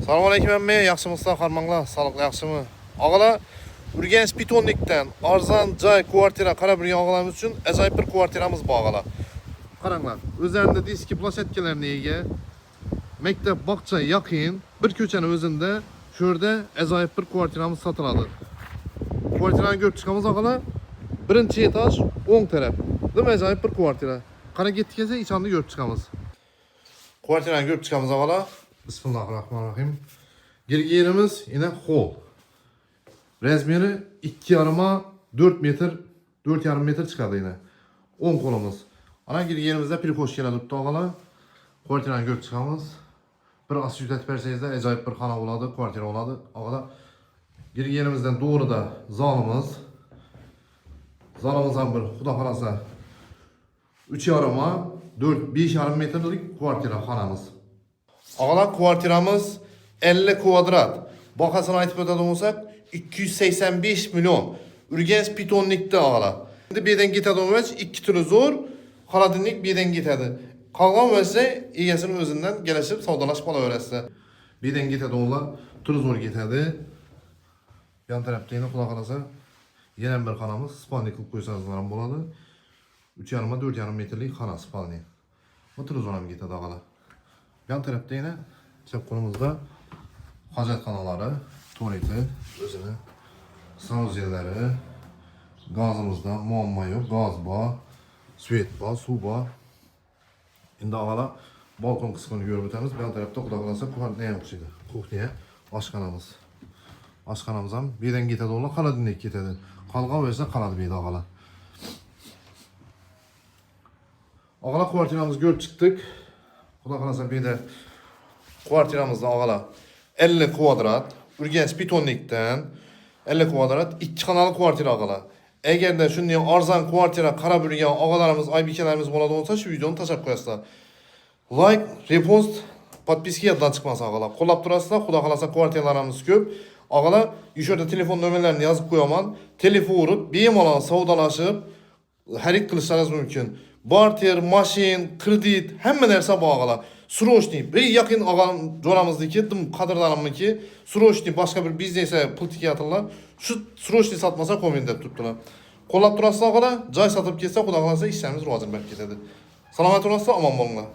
Assalomu alaykum emme, yaxshimisizlar, qarmanglar, sog'liqli yaxshimi? Og'alar, Urganch Pitonlikdan arzon joy kvartira qarab yurgan og'alarimiz uchun ajoyib bir kvartiramiz bor og'alar. Qaranglar, o'zlarida diski plashatkalarga ega, maktab, bog'cha yaqin, bir ko'chani o'zida shu yerda ajoyib bir kvartiramiz sotiladi. Kvartirani ko'rib chiqamiz og'alar. Birinchi etaj, o'ng taraf. Nima ajoyib bir kvartira. Qara ketgansa, ichini ko'rib chiqamiz. Kvartirani ko'rib chiqamiz og'alar. Bismillahirrahmanirrahim. Girgi yerimiz yine hol. Razmeri 2,5 4 metr, 4,5 metr çıkardı yine. 10 kolumuz. Ana girgi yerimizde bir hoş gelip doğalar. Kvartirani görüp çıkamız. Bir asıl yüzet verseniz de acayip bir xana oladı, kvartira oladı. Ağala girgi yerimizden doğru da zalımız. Zalımızdan bir xuda xalasa 3,5 5,5 metrelik kvartira xanamız. Ağalar kvartiramız 50 kvadrat. Bakasını aytıp ötədim olsak 285 milyon. Urganch Pitonlikdə ağalar. Şimdi birden gitədi olmaç 2 türlü zor. Xaladinlik birden gitədi. Qalğan vəsə egesinin özündən gəlişib savdalaşıb ala öyrəsə. Birden gitədi onlar türlü zor gitədi. Yan tərəfdə yine kulaq alasa yenen bir xanamız spalni qılıb qoysanızlar boladı. 3,5 4,5 metrelik xana spalni. Bu türlü zor gitədi ağalar. Yan tarafta yine cep konumuzda hacet kanalları, tuvaleti, özünü, sanuzyeleri, gazımızda muamma yok, gaz var, süet var, su var. Şimdi ağala balkon kısmını görüp ötemiz. Yan tarafta kulaklansa neye yapışıydı? Kuhniye, aşkanamız. Aşkanamızdan birden gitedi oğlan, kaladinlik gitedi. Kalgan verse kaladı bir de ağala. Ağala kuvartiramızı görüp çıktık. Kulaklansa bir de kvartiramızda ağalar 50 kvadrat, Urganch Pitonlikdən 50 kvadrat 2 kanalı kvartira ağalar. Eğer de şunday arzan kvartira qarab yurgan ağalarımız, aybikelerimiz bo'ladi olsa şu videonu taşap koyasızlar. Like, repost, podpiski yaddan çıkmasa ağalar. Qo'llab turasızlar, xudo xolasa kvartiralarımız ko'p. Ağalar, yuqorida telefon nomerlerini yazıp qo'yaman. Telefon urib, bemalol savdolaşib, xarid qilishingiz mumkin. Barter, maşin, kredit, hamma narsa bor ağalar. Srochniy, bir yaqin ağam jo'ramizniki, dim qadrlarimniki, Srochniy boshqa bir biznesga pul tikayotganlar. Shu Srochniy satmasa qo'ymayman deb turibdilar. Qo'llab turasizlar ağalar, joy sotib ketsa, xudo xolasa ishlarimiz rivojlanib ketadi. Salomat bo'linglar, omon bo'linglar.